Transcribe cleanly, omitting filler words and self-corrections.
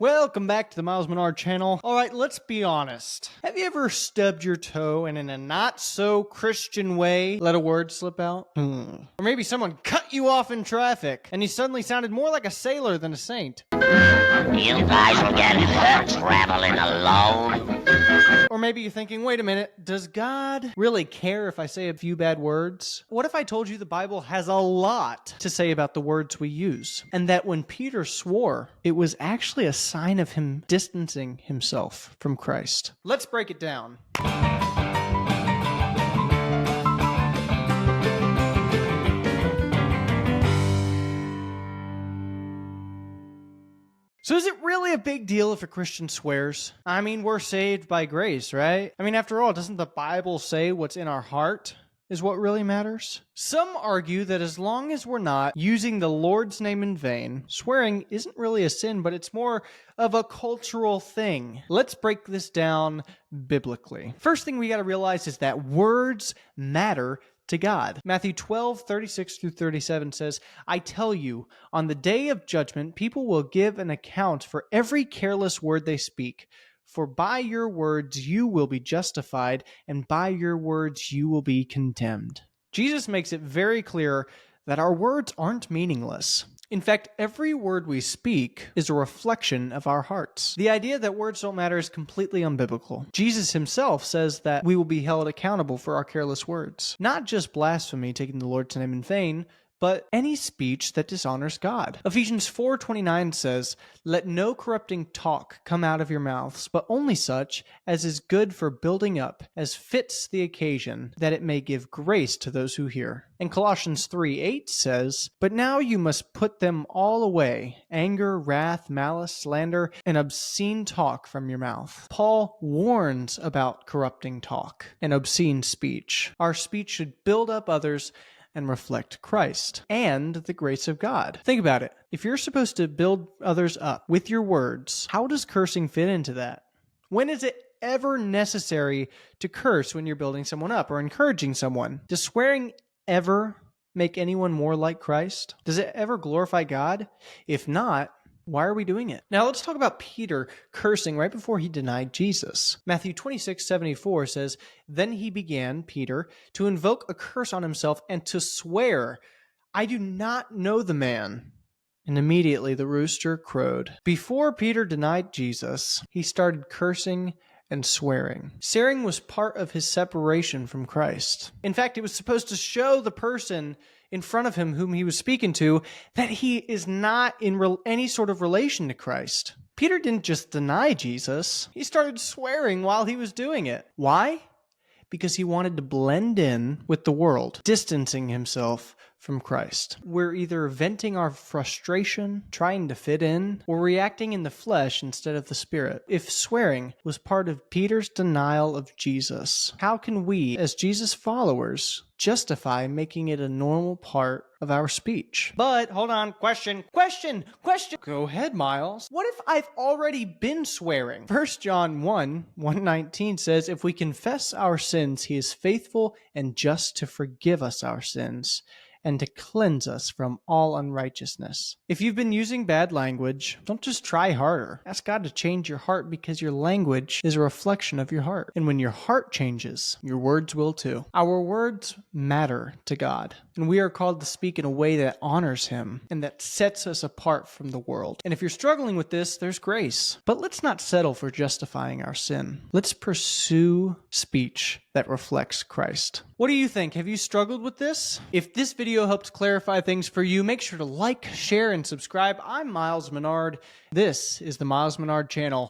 Welcome back to the Miles Menard channel. All right, let's be honest. Have you ever stubbed your toe and in a not so Christian way let a word slip out? Or maybe someone cut you off in traffic and you suddenly sounded more like a sailor than a saint. You guys will get hurt traveling alone. Or maybe you're thinking, wait a minute, does God really care if I say a few bad words? What if I told you the Bible has a lot to say about the words we use? And that when Peter swore, it was actually a sign of him distancing himself from Christ. Let's break it down. So is it really a big deal if a Christian swears? I mean, we're saved by grace, right? I mean, after all, doesn't the Bible say what's in our heart is what really matters? Some argue that as long as we're not using the Lord's name in vain, swearing isn't really a sin, but it's more of a cultural thing. Let's break this down biblically. First thing we got to realize is that words matter to God. Matthew 12:36-37 says, I tell you, on the day of judgment, people will give an account for every careless word they speak. For by your words you will be justified, and by your words you will be condemned. Jesus makes it very clear that our words aren't meaningless. In fact, every word we speak is a reflection of our hearts. The idea that words don't matter is completely unbiblical. Jesus himself says that we will be held accountable for our careless words. Not just blasphemy, taking the Lord's name in vain, but any speech that dishonors God. Ephesians 4:29 says, let no corrupting talk come out of your mouths, but only such as is good for building up, as fits the occasion, that it may give grace to those who hear. And Colossians 3:8 says, but now you must put them all away, anger, wrath, malice, slander, and obscene talk from your mouth. Paul warns about corrupting talk and obscene speech. Our speech should build up others and reflect Christ and the grace of God. Think about it. If you're supposed to build others up with your words, how does cursing fit into that? When is it ever necessary to curse when you're building someone up or encouraging someone? Does swearing ever make anyone more like Christ? Does it ever glorify God? If not, why are we doing it? Now let's talk about Peter cursing right before he denied Jesus. Matthew 26:74 says, then he began, Peter, to invoke a curse on himself and to swear, I do not know the man. And immediately the rooster crowed. Before Peter denied Jesus, he started cursing and swearing. Swearing was part of his separation from Christ. In fact, it was supposed to show the person in front of him whom he was speaking to that he is not in any sort of relation to Christ. Peter didn't just deny Jesus. He started swearing while he was doing it. Why? Because he wanted to blend in with the world, distancing himself from Christ. We're either venting our frustration, trying to fit in, or reacting in the flesh instead of the spirit. If swearing was part of Peter's denial of Jesus, how can we, as Jesus followers, justify making it a normal part of our speech? But hold on, question. Go ahead, Miles. What if I've already been swearing? 1 John 1:119 says, if we confess our sins, he is faithful and just to forgive us our sins and to cleanse us from all unrighteousness. If you've been using bad language, don't just try harder. Ask God to change your heart because your language is a reflection of your heart. And when your heart changes, your words will too. Our words matter to God, and we are called to speak in a way that honors him and that sets us apart from the world. And if you're struggling with this, there's grace. But let's not settle for justifying our sin. Let's pursue speech that reflects Christ. What do you think? Have you struggled with this? If this video helped clarify things for you, make sure to like, share, and subscribe. I'm Miles Menard. This is the Miles Menard channel.